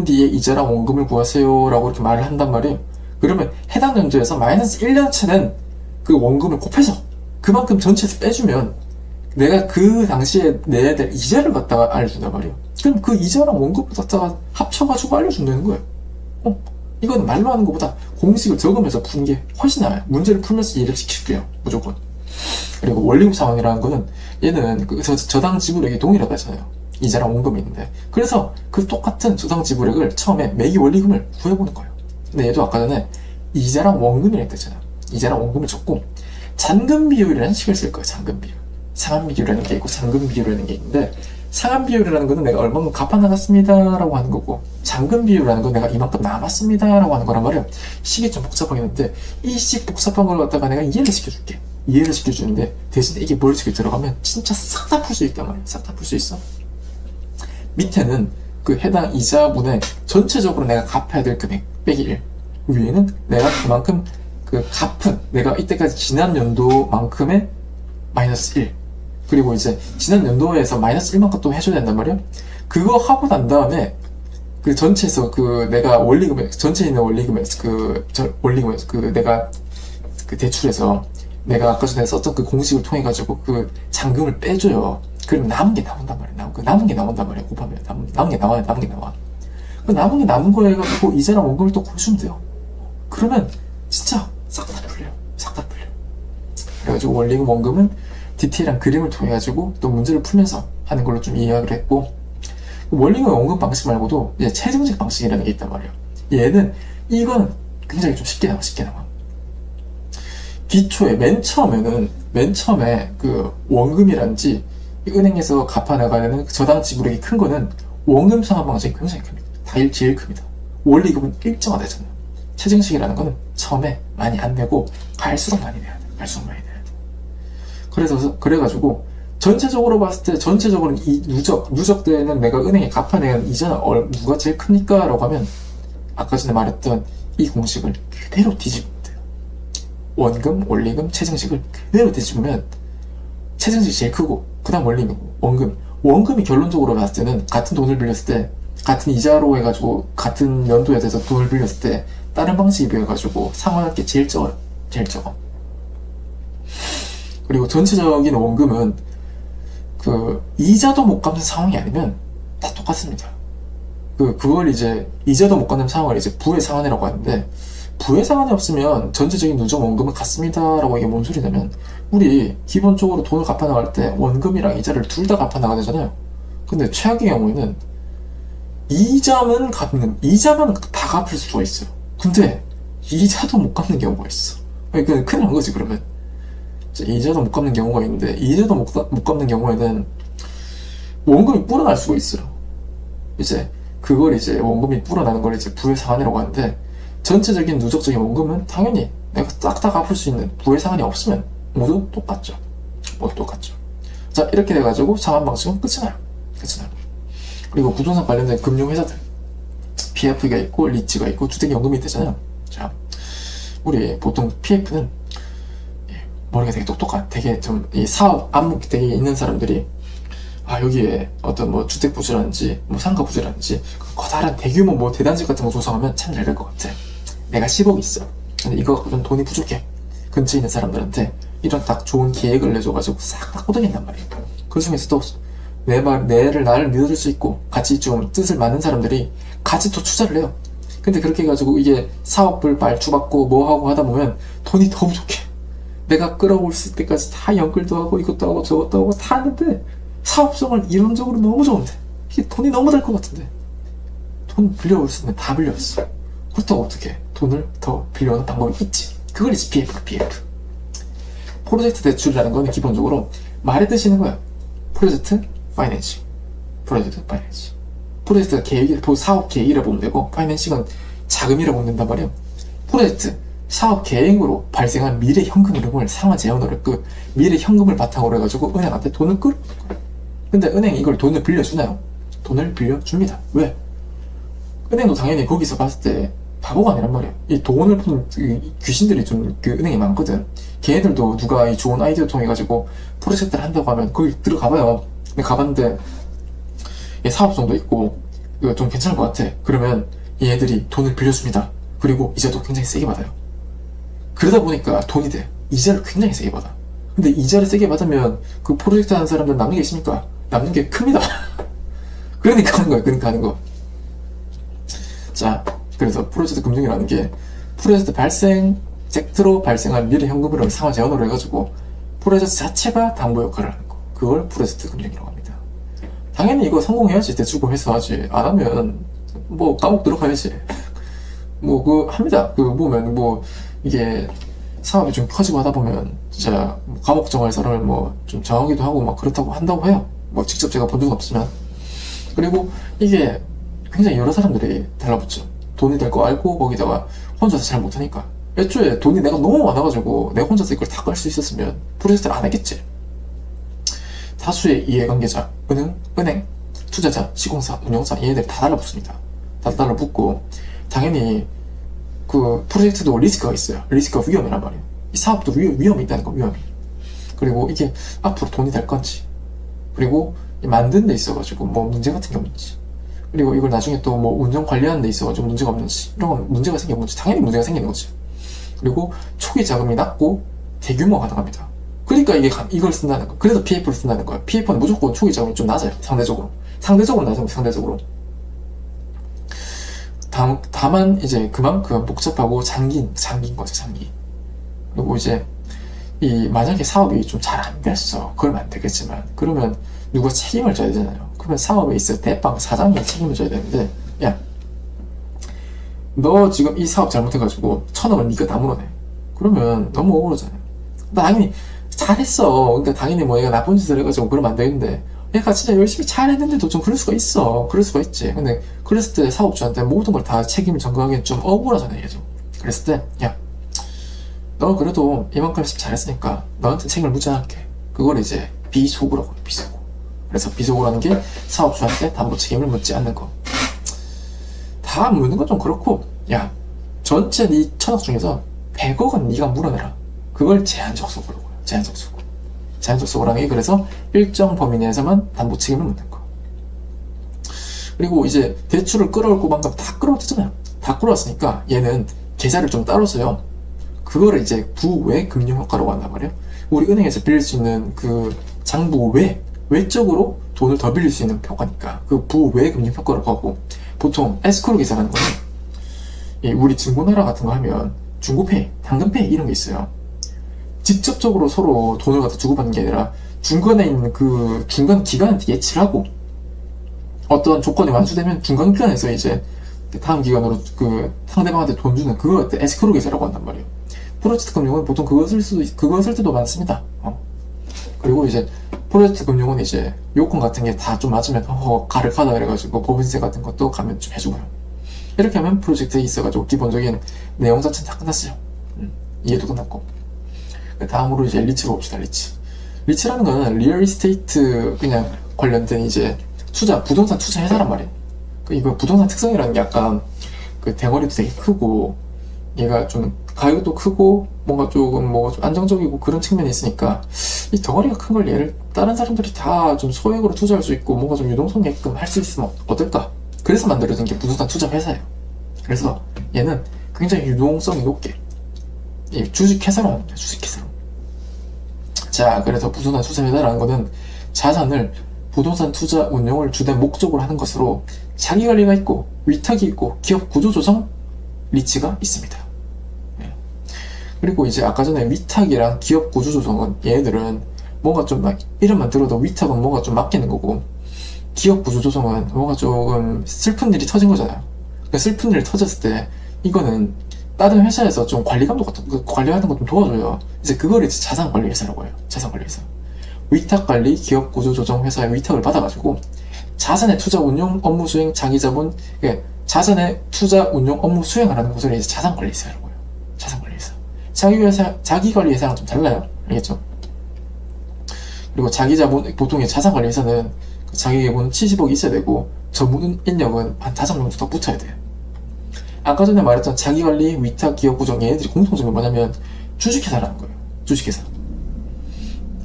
뒤에 이자랑 원금을 구하세요라고 이렇게 말을 한단 말이에요. 그러면 해당 연도에서 마이너스 1년 차 된 그 원금을 곱해서 그만큼 전체에서 빼주면 내가 그 당시에 내야 될 이자를 갖다가 알려준단 말이에요. 그럼 그 이자랑 원금을 갖다가 합쳐가지고 알려준다는 거예요. 이건 말로 하는 것보다 공식을 적으면서 푸는 게 훨씬 나아요. 문제를 풀면서 이해를 시킬게요. 무조건. 그리고 원리금 상환이라는 거는 얘는 그 저당 지불액이 동일하다 했잖아요. 이자랑 원금이 있는데. 그래서 그 똑같은 저당 지불액을 처음에 매기 원리금을 구해보는 거예요. 근데 얘도 아까 전에 이자랑 원금이라 했잖아요. 이자랑 원금을 적고 잔금 비율이라는 식을 쓸 거예요. 잔금 비율. 상환 비율이라는 게 있고 잔금 비율이라는 게 있는데 상환 비율이라는 거는 내가 얼마큼 갚아 나갔습니다 라고 하는 거고 잔금 비율이라는 건 내가 이만큼 남았습니다 라고 하는 거란 말이에요. 식이 좀 복잡하긴 한데 이 식 복잡한 걸 갖다가 내가 이해를 시켜줄게. 이해를 시켜주는데 대신 이게 머릿속에 들어가면 진짜 싹 다 풀 수 있단 말이야. 싹 다 풀 수 있어. 밑에는 그 해당 이자분의 전체적으로 내가 갚아야 될 금액 빼기 1. 위에는 내가 그만큼 그 갚은 내가 이때까지 지난 연도만큼의 마이너스 1. 그리고 이제 지난 연도에서 마이너스 1만큼 또 해줘야 된단 말이야. 그거 하고 난 다음에 그 전체에서 그 내가 원리금에 전체에 있는 원리금에서 그 내가 그 대출해서 내가 아까 전에 썼던 그 공식을 통해 가지고 그 잔금을 빼줘요. 그럼 남은 게 나온단 말이야. 남은 게 나온단 말이야. 곱하면 남은 게 나와요. 남은 게 나와. 그 남은 게 남은 거 해가지고 이자랑 원금을 또 곱해주면 돼요. 그러면 진짜 싹 다 풀려요. 싹 다 풀려. 그래가지고 원리금 원금은 디테일한 그림을 통해 가지고 또 문제를 풀면서 하는 걸로 좀 이해하기로 했고 원리금 원금 방식 말고도 이제 체증식 방식이라는 게 있단 말이에요. 얘는 이건 굉장히 좀 쉽게 나와. 기초에 맨 처음에 그 원금이란지 은행에서 갚아나가야 되는 저당 지불액이 큰 거는 원금 상환 방식이 굉장히 큽니다. 제일 큽니다. 원리금은 일정하다잖아요. 체증식이라는 거는 처음에 많이 안 내고 갈수록 많이 내야 돼. 그래가지고 전체적으로 봤을 때 전체적으로는 이 누적 때는 내가 은행에 갚아내는 이자는 누가 제일 큽니까? 라고 하면 아까 전에 말했던 이 공식을 그대로 뒤집으면 돼요. 원금, 원리금, 체증식을 그대로 뒤집으면 체증식이 제일 크고 그 다음 원리금이고 원금이 결론적으로 봤을 때는 같은 돈을 빌렸을 때 같은 이자로 해가지고 같은 연도에 대해서 돈을 빌렸을 때 다른 방식에 비해가지고 상환할 게 제일 적어요. 그리고 전체적인 원금은 그 이자도 못 갚는 상황이 아니면 다 똑같습니다. 그걸 이제 이자도 못 갚는 상황을 이제 부의 상환이라고 하는데 부의 상환이 없으면 전체적인 누적 원금은 같습니다라고 이게 뭔 소리냐면 우리 기본적으로 돈을 갚아 나갈 때 원금이랑 이자를 둘 다 갚아 나가야 되잖아요. 근데 최악의 경우에는 이자만 다 갚을 수가 있어요. 근데 이자도 못 갚는 경우가 있어. 그러니까 큰일 난 거지. 그러면 이자도 못 갚는 경우가 있는데 이자도 못 갚는 경우에는 원금이 불어날 수가 있어요. 이제 그걸 이제 원금이 불어나는 걸 이제 부의 상환이라고 하는데 전체적인 누적적인 원금은 당연히 내가 싹 다 갚을 수 있는 부의 상환이 없으면 모두 똑같죠. 자, 이렇게 돼가지고 상환 방식은 끝이 나요. 그리고 부동산 관련된 금융회사들 PF가 있고 리츠가 있고 주택연금이 되잖아요. 자, 우리 보통 PF는 머리가 되게 똑똑한, 되게 좀 이 사업 안목이 되게 있는 사람들이 여기에 어떤 뭐 주택 부지라든지 뭐 상가 부지라든지 커다란 대규모 뭐 대단지 같은 거 조성하면 참 잘 될 것 같아. 내가 10억 있어. 근데 이거 좀 돈이 부족해. 근처에 있는 사람들한테 이런 딱 좋은 계획을 내줘가지고 싹 다 꼬드긴단 말이에요. 그 중에서도 나를 믿어줄 수 있고 같이 좀 뜻을 맞는 사람들이 같이 또 투자를 해요. 근데 그렇게 해가지고 이게 사업을 발주받고 뭐 하고 하다 보면 돈이 더 부족해. 내가 끌어올 수 있을 때까지 다 연끌도 하고 이것도 하고 저것도 하고 다 하는데 사업성을 이론적으로 너무 좋은데 이게 돈이 너무 들 것 같은데 돈 빌려올 수 있는 다 빌려왔어. 그렇다고 어떻게 돈을 더 빌려오는 방법이 있지. 그걸 이제 PF. 프로젝트 대출이라는 건 기본적으로 말의 뜻이 있는 거야. 프로젝트 파이낸싱. 프로젝트가 사업 계획이라 보면 되고 파이낸싱은 자금이라 보면 된단 말이야. 프로젝트 사업 계획으로 발생한 미래 현금 흐름을 상환 재원으로 미래 현금을 바탕으로 해가지고 은행한테 돈을 끌어. 근데 은행이 이걸 돈을 빌려주나요? 돈을 빌려줍니다. 왜? 은행도 당연히 거기서 봤을 때 바보가 아니란 말이야. 이 돈을 푼 귀신들이 좀 그 은행에 많거든. 걔네들도 누가 이 좋은 아이디어 통해가지고 프로젝트를 한다고 하면 거기 들어가봐요. 근데 가봤는데 사업성도 있고 이거 좀 괜찮을 것 같아. 그러면 얘네들이 돈을 빌려줍니다. 그리고 이자도 굉장히 세게 받아요. 그러다 보니까 돈이 돼. 이자를 굉장히 세게 받아. 근데 이자를 세게 받으면 그 프로젝트 하는 사람들 남는 게 있습니까? 남는 게 큽니다. 그러니까 하는 거야. 그러니까 하는 거. 자, 그래서 프로젝트 금융이라는 게 프로젝트 발생 섹트로 발생한 미래 현금흐름 상환 제한으로 해가지고 프로젝트 자체가 담보 역할을 하는 거. 그걸 프로젝트 금융이라고 합니다. 당연히 이거 성공해야지 대출금 회수하지. 안 하면 뭐 감옥 들어가야지. 뭐 그 합니다. 그 보면 뭐 이게 사업이 좀 커지고 하다 보면 진짜 감옥 정할 사람을 뭐 좀 정하기도 하고 막 그렇다고 한다고 해요. 뭐 직접 제가 본 적은 없지만. 그리고 이게 굉장히 여러 사람들이 달라붙죠. 돈이 될 거 알고 거기다가 혼자서 잘 못하니까. 애초에 돈이 내가 너무 많아가지고 내가 혼자서 이걸 다 깔 수 있었으면 프로젝트를 안 했겠지. 다수의 이해관계자, 은행, 투자자, 시공사, 운영사 얘네들이 다 달라붙습니다. 다 달라붙고 당연히 그 프로젝트도 리스크가 있어요. 리스크가 위험이란 말이에요. 이 사업도 위험이 있다는 거, 위험이. 그리고 이게 앞으로 돈이 될 건지, 그리고 만드는 데 있어가지고 뭐 문제 같은 게 없는지, 그리고 이걸 나중에 또 뭐 운영 관리하는 데 있어가지고 문제가 없는지, 이런 건 문제가 생기는 거지. 당연히 문제가 생기는 거지. 그리고 초기 자금이 낮고 대규모가 가능합니다. 그러니까 이걸 쓴다는 거. 그래서 PF를 쓴다는 거야. PF는 무조건 초기 자금이 좀 낮아요. 상대적으로. 상대적으로 낮은 거, 상대적으로. 다만 이제 그만큼 복잡하고 장기인 거죠, 장기. 그리고 이제 만약에 사업이 좀 잘 안 됐어. 그러면 안 되겠지만, 그러면 누가 책임을 져야 되잖아요. 그러면 사업에 있을 대빵 사장이 책임을 져야 되는데, 야, 너 지금 이 사업 잘못해가지고 1,000억을 네가 다 물어내. 그러면 너무 억울하잖아요. 당연히 잘했어. 그러니까 당연히 뭐 얘가 나쁜 짓을 해가지고 그러면 안 되는데, 얘가 진짜 열심히 잘했는데도 좀 그럴 수가 있어. 그럴 수가 있지. 근데 그랬을 때 사업주한테 모든 걸 다 책임을 전가하기엔 좀 억울하잖아요, 얘도. 그랬을 때, 야, 너 그래도 이만큼씩 잘했으니까 너한테 책임을 묻지 않을게. 그걸 이제 비소구라고 해요, 비소구. 그래서 비소구라는 게 사업주한테 담보 책임을 묻지 않는 거. 다 묻는 건 좀 그렇고, 야, 전체 네 1,000억 중에서 100억은 네가 물어내라. 그걸 제한적 소구라고 해요. 제한적 소구. 제한적 소구라는 게 그래서 일정 범위 내에서만 담보 책임을 묻는 거. 그리고 이제 대출을 끌어올고 방금 다 끌어왔잖아요. 다 끌어왔으니까 얘는 계좌를 좀 따로 써요. 그거를 이제 부외 금융 효과라고 한단 말이에요. 우리 은행에서 빌릴 수 있는 그 장부 외적으로 돈을 더 빌릴 수 있는 효과니까 그 부외 금융 효과라고 하고, 보통 에스크로 계좌라는 거는 우리 중고나라 같은 거 하면 중고페이, 당근페이 이런 게 있어요. 직접적으로 서로 돈을 갖다 주고받는 게 아니라 중간에 있는 그 중간 기관한테 예치를 하고, 어떤 조건이 완수되면 중간 기관에서 이제 다음 기관으로 그 상대방한테 돈 주는 그거 에스크로 계좌라고 한단 말이에요. 프로젝트 금융은 보통 그거 쓸 때도 많습니다. 그리고 이제 프로젝트 금융은 이제 요건 같은 게 다 좀 맞으면 가득하다 그래가지고 법인세 같은 것도 가면 좀 해주고요. 이렇게 하면 프로젝트에 있어가지고 기본적인 내용 자체는 다 끝났어요. 이해도 끝났고. 다음으로 이제 리츠로 봅시다. 리츠라는 거는 리얼 이스테이트 그냥 관련된 이제 부동산 투자 회사란 말이에요. 이거 부동산 특성이라는 게 약간 그 덩어리도 되게 크고, 얘가 좀 가격도 크고 뭔가 조금 좀 안정적이고 그런 측면이 있으니까, 이 덩어리가 큰 걸 얘를 다른 사람들이 다 좀 소액으로 투자할 수 있고 뭔가 좀 유동성이 있게끔 할 수 있으면 어떨까? 그래서 만들어진 게 부동산 투자 회사예요. 그래서 얘는 굉장히 유동성이 높게 주식회사로 합니다. 주식회사로. 자, 그래서 부동산 투자 회사라는 거는 자산을 부동산 투자 운용을 주된 목적으로 하는 것으로 자기관리가 있고 위탁이 있고 기업 구조조정 리츠가 있습니다. 그리고 이제 아까 전에 위탁이랑 기업 구조조정은 얘네들은 뭔가 좀 막 이름만 들어도 위탁은 뭔가 좀 맡기는 거고, 기업 구조조정은 뭔가 조금 슬픈 일이 터진 거잖아요. 그러니까 슬픈 일이 터졌을 때 이거는 다른 회사에서 좀 관리감독 같은 거 관리하는 거 좀 도와줘요. 이제 그걸 이제 자산관리회사라고 해요. 자산관리회사. 위탁관리 기업 구조조정 회사의 위탁을 받아가지고 자산의 투자 운용 업무 수행 자기자본, 자산의 투자 운용 업무 수행을 하는 곳을 이제 자산관리회사라고 해요. 자산관리회사. 자기관리회사랑 좀 달라요. 알겠죠? 그리고 자기자본, 보통의 자산관리회사는 자기 예보는 70억이 있어야 되고 전문 인력은 한 5명 정도 더 붙어야 돼요. 아까 전에 말했던 자기관리, 위탁, 기업구조 얘네들이 공통점이 뭐냐면 주식회사라는 거예요. 주식회사.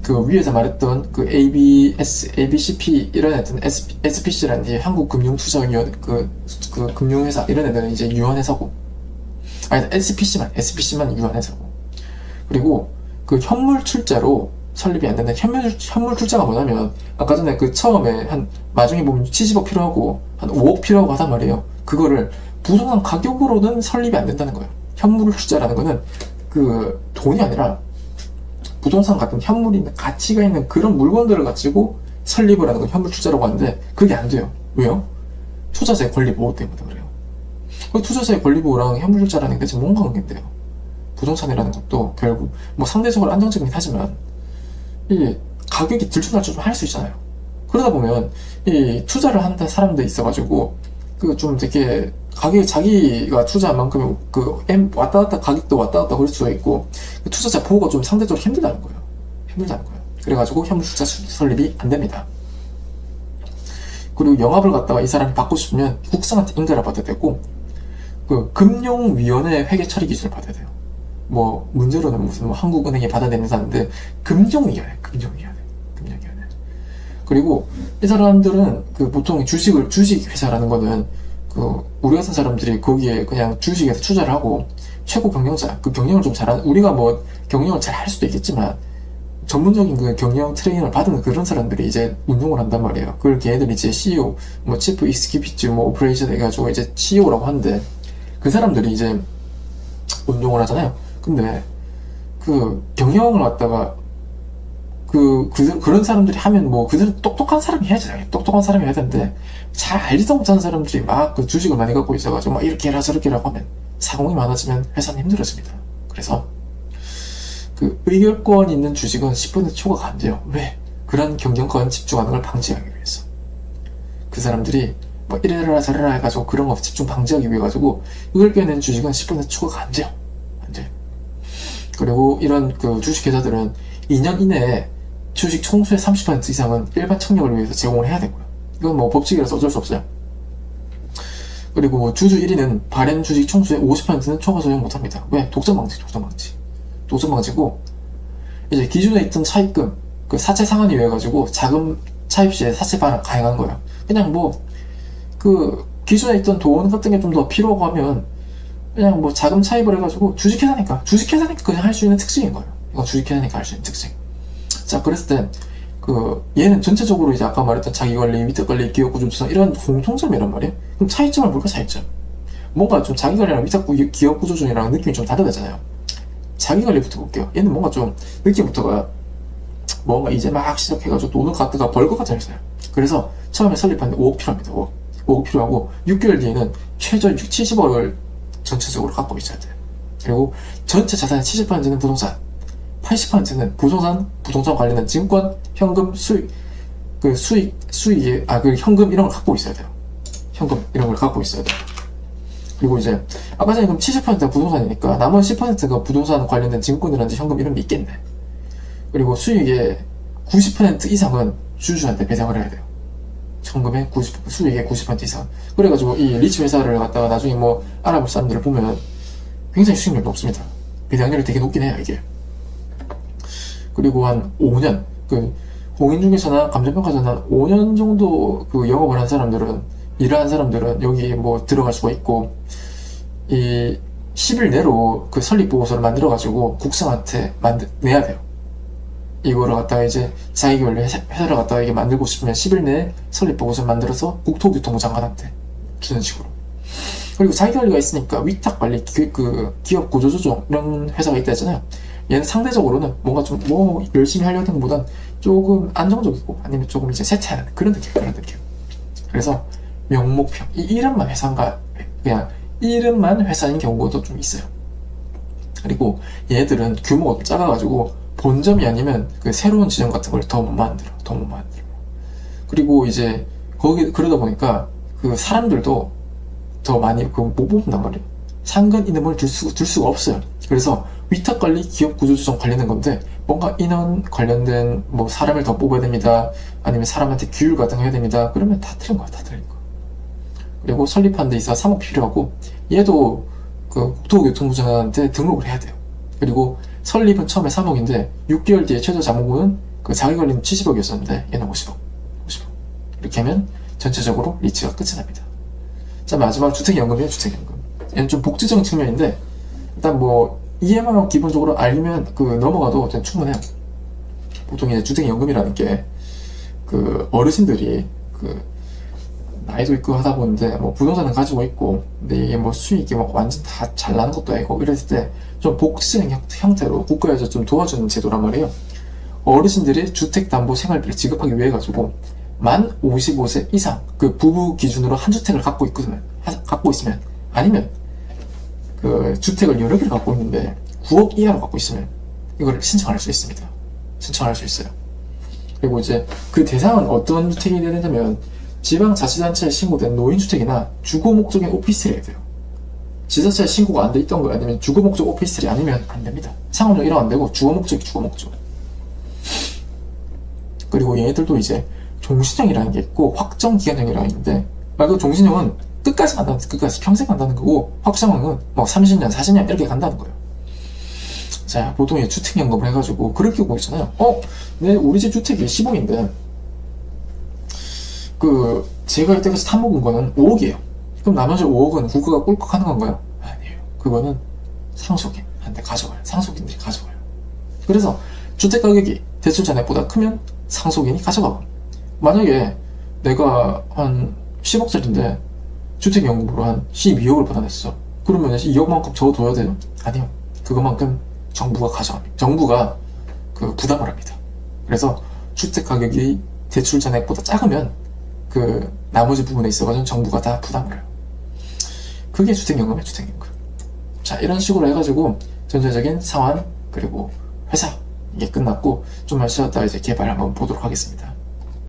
그 위에서 말했던 그 ABCP 이런 애들은 SPC라는 이제 한국금융투자위원 그 금융회사 이런 애들은 이제 유한회사고, 아니 SPC만 유한회사고. 그리고 그 현물 출자로 설립이 안 된다. 현물 출자가 뭐냐면 아까 전에 그 처음에 한 나중에 보면 70억 필요하고 한 5억 필요하고 하단 말이에요. 그거를 부동산 가격으로는 설립이 안 된다는 거예요. 현물 출자라는 거는 그 돈이 아니라 부동산 같은 현물이 있는 가치가 있는 그런 물건들을 가지고 설립을 하는 건 현물 투자라고 하는데 그게 안 돼요. 왜요? 투자자의 권리 보호 때문에 그래요. 투자자의 권리 보호랑 현물 투자라는 게 지금 뭔가 관계인데요. 부동산이라는 것도 결국 뭐 상대적으로 안정적이긴 하지만 이 가격이 들쭉날쭉 좀 할 수 있잖아요. 그러다 보면 이 투자를 하는 사람들이 있어가지고 그 좀 되게 가격이 자기가 투자한 만큼 그 왔다 갔다 가격도 왔다 갔다 그럴 수가 있고 그 투자자 보호가 좀 상대적으로 힘들다는 거예요. 그래가지고 현물 투자 설립이 안 됩니다. 그리고 영업을 갖다가 이 사람이 받고 싶으면 국장한테 인가를 받아야 되고 그 금융위원회 회계 처리 기준을 받아야 돼요. 뭐 문제로는 무슨 뭐 한국은행이 받아내면서하는데 금융위원회. 그리고 이 사람들은 그 보통 주식 회사라는 거는 그 우리 같은 사람들이 거기에 그냥 주식에서 투자를 하고 최고 경영자, 그 경영을 좀 잘하는, 우리가 뭐 경영을 잘 할 수도 있겠지만 전문적인 그 경영 트레이닝을 받은 그런 사람들이 이제 운용을 한단 말이에요. 그걸 걔네들이 이제 CEO, 뭐 치프 익스큐티브 뭐 오퍼레이션 해가지고 이제 CEO라고 하는데 그 사람들이 이제 운용을 하잖아요. 근데 그 경영을 갖다가 그런 사람들이 하면 뭐 그들은 똑똑한 사람이 해야지. 똑똑한 사람이 해야 되는데 잘 알지도 못하는 사람들이 막 그 주식을 많이 갖고 있어가지고 막 이렇게 해라 저렇게 해라 하면 사공이 많아지면 회사는 힘들어집니다. 그래서 그 의결권 있는 주식은 10% 초과가 안 돼요. 왜? 그런 경영권 집중하는 걸 방지하기 위해서. 그 사람들이 뭐 이래라 저래라 해가지고 그런 거 집중 방지하기 위해 가지고 의결권 있는 주식은 10% 초과가 안 돼요. 안 돼요. 그리고 이런 그 주식회사들은 2년 이내에 주식 총수의 30% 이상은 일반 청약을 위해서 제공을 해야 되고요. 이건 뭐 법칙이라서 어쩔 수 없어요. 그리고 주주 1위는 발행 주식 총수의 50%는 초과 소용 못합니다. 왜? 독점방지고 이제 기존에 있던 차입금, 그 사채 상환이 해가지고 자금 차입 시에 사채 반환 가능한 거예요. 그냥 뭐 그 기존에 있던 돈 같은 게 좀 더 필요하고 하면 그냥 뭐 자금 차입을 해가지고 주식회사니까 그냥 할 수 있는 특징인 거예요. 이거 주식회사니까 할 수 있는 특징. 자, 그랬을 때 그 얘는 전체적으로 이제 아까 말했던 자기관리, 위탁관리, 기업구조조정 이런 공통점이란 말이에요. 그럼 차이점을 볼까? 차이점. 뭔가 좀 자기관리랑 기업구조조정이랑 느낌이 좀 다르다잖아요. 자기관리부터 볼게요. 얘는 뭔가 좀 느낌부터가 뭔가 이제 막 시작해가지고 돈을 갖다가 벌 것 같잖아요. 그래서 처음에 설립하는데 5억 필요합니다. 5억 필요하고 6개월 뒤에는 최저 70억을 전체적으로 갖고 있어야 돼요. 그리고 전체 자산의 70%는 부동산, 80%는 부동산 관련된 증권, 현금, 현금 이런 걸 갖고 있어야 돼요. 현금 이런 걸 갖고 있어야 돼요. 그리고 이제 아까 전에 그럼 70%가 부동산이니까 나머지 10%가 부동산 관련된 증권이라든지 현금 이런 게 있겠네. 그리고 수익의 90% 이상은 주주한테 배상을 해야 돼요. 현금의 수익의 90% 이상. 그래가지고 이 리츠 회사를 갖다가 나중에 뭐 알아볼 사람들을 보면 굉장히 수익률이 높습니다. 배당률이 되게 높긴 해요, 이게. 그리고 한 5년, 그 공인중개사나 감정평가사나 한 5년 정도 그 영업을 한 사람들은, 일을 한 사람들은 여기 뭐 들어갈 수가 있고, 이 10일 내로 그 설립보고서를 만들어가지고 국장한테 내야 돼요. 이거를 갖다가 이제 자기관리 회사를 갖다가 이게 만들고 싶으면 10일 내에 설립보고서를 만들어서 국토교통부 장관한테 주는 식으로. 그리고 자기관리가 있으니까 위탁관리, 기업구조조정 이런 회사가 있다 했잖아요. 얘는 상대적으로는 뭔가 좀 뭐 열심히 하려는 것보단 조금 안정적이고 아니면 조금 이제 세태하는 그런 느낌. 그래서 명목형, 이 이름만 회사인가 그냥 이름만 회사인 경우도 좀 있어요. 그리고 얘네들은 규모가 좀 작아가지고 본점이 아니면 그 새로운 지점 같은 걸 더 못 만들어. 그리고 이제 그러다 보니까 그 사람들도 더 많이 못 뽑는단 말이에요. 상근 이름을 둘 수가 없어요. 그래서 위탁관리, 기업구조조정 관련된 건데 뭔가 인원 관련된 뭐 사람을 더 뽑아야 됩니다. 아니면 사람한테 규율 같은 거 해야 됩니다. 그러면 다 틀린 거야. 그리고 설립하는 데 있어서 3억 필요하고 얘도 그 국토교통부장한테 등록을 해야 돼요. 그리고 설립은 처음에 3억인데 6개월 뒤에 최저 자본금은 그 자기 걸리면 70억이었었는데 얘는 50억. 이렇게 하면 전체적으로 리츠가 끝이 납니다. 자, 마지막 주택연금이에요. 주택연금. 얘는 좀 복지적인 측면인데 일단 뭐 이해만 기본적으로 알면 그 넘어가도 충분해요. 보통 이제 주택연금이라는 게 그 어르신들이 그 나이도 있고 하다 보는데 뭐 부동산은 가지고 있고 근데 이게 뭐 수익이 막 완전 다 잘 나는 것도 아니고 이랬을 때 좀 복지적인 형태로 국가에서 좀 도와주는 제도란 말이에요. 어르신들이 주택담보생활비를 지급하기 위해 가지고 만 55세 이상 그 부부 기준으로 한 주택을 갖고 있으면 아니면 그 주택을 여러 개를 갖고 있는데 9억 이하로 갖고 있으면 이걸 신청할 수 있습니다. 신청할 수 있어요. 그리고 이제 그 대상은 어떤 주택이 되냐면 지방자치단체에 신고된 노인주택이나 주거 목적인 오피스텔이 돼요. 지자체에 신고가 안 돼 있던 거 아니면 주거 목적 오피스텔이 아니면 안 됩니다. 상업용 1호 안 되고 주거 목적이 주거 목적. 그리고 얘네들도 이제 종신형이라는 게 있고 확정기간형이라는 게 있는데 말 그대로 종신형은 끝까지 간다는, 끝까지 평생 간다는 거고 확정형은 뭐 30년, 40년 이렇게 간다는 거예요. 자, 보통 이제 주택연금을 해가지고 그렇게 보고 있잖아요. 우리 집 주택이 10억인데 그 제가 이때까지 타먹은 거는 5억이에요. 그럼 나머지 5억은 국가가 꿀꺽 하는 건가요? 아니에요. 그거는 상속인한테 가져가요. 상속인들이 가져가요. 그래서 주택 가격이 대출 잔액보다 크면 상속인이 가져가고, 만약에 내가 한 10억짜리인데 주택연금으로 한 12억을 받아냈어. 그러면 2억만큼 적어둬야 돼요? 아니요. 그것만큼 정부가 가져갑니다. 정부가 그 부담을 합니다. 그래서 주택 가격이 대출 잔액보다 작으면 그 나머지 부분에 있어가지고 정부가 다 부담을 해요. 그게 주택연금이에요. 주택연금. 자, 이런 식으로 해가지고 전체적인 상환 그리고 회사 이게 끝났고 좀만 쉬었다 이제 개발 한번 보도록 하겠습니다.